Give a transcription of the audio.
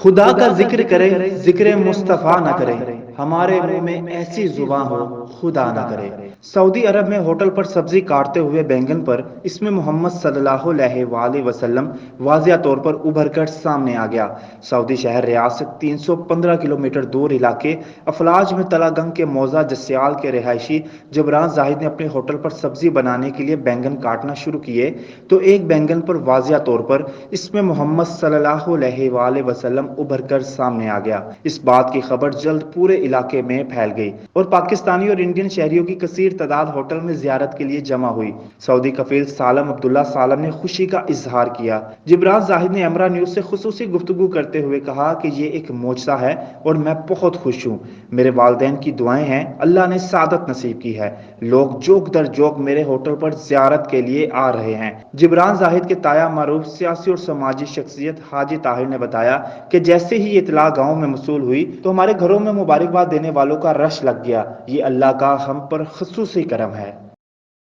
خدا کا ذکر کرے ذکر مصطفیٰ نہ کرے، ہمارے منہ میں ایسی زبان ہو خدا نہ کرے۔ سعودی عرب میں ہوٹل پر سبزی کاٹتے ہوئے بینگن پر اسم محمد صلی اللہ علیہ وآلہ وسلم واضح طور پر ابھر کر سامنے آ گیا۔ سعودی شہر ریاست 315 کلومیٹر دور علاقے افلاج میں تلا گنگ کے موضع جسیال کے رہائشی جبران زاہد نے اپنے ہوٹل پر سبزی بنانے کے لیے بینگن کاٹنا شروع کیے تو ایک بینگن پر واضح طور پر اسم محمد صلی اللہ علیہ وآلہ وسلم ابھر کر سامنے آ گیا۔ اس بات کی خبر جلد پورے علاقے میں پھیل گئی اور پاکستانی اور انڈین شہریوں کی کثیر تعداد ہوٹل میں زیارت کے لیے جمع ہوئی۔ سعودی کفیل سالم عبداللہ سالم نے خوشی کا اظہار کیا۔ جبران زاہد نے امرا نیوز سے خصوصی گفتگو کرتے ہوئے کہا کہ یہ ایک معجزہ ہے اور میں بہت خوش ہوں۔ میرے والدین کی دعائیں ہیں، اللہ نے سعادت نصیب کی ہے۔ لوگ جوک در جوک میرے ہوٹل پر زیارت کے لیے آ رہے ہیں۔ جبران زاہد کے تایا معروف سیاسی اور سماجی شخصیت حاجی طاہر نے بتایا کہ جیسے ہی یہ اطلاع گاؤں میں موصول ہوئی تو ہمارے گھروں میں مبارکباد دینے والوں کا رش لگ گیا۔ یہ اللہ کا ہم پر خصوصی کرم ہے۔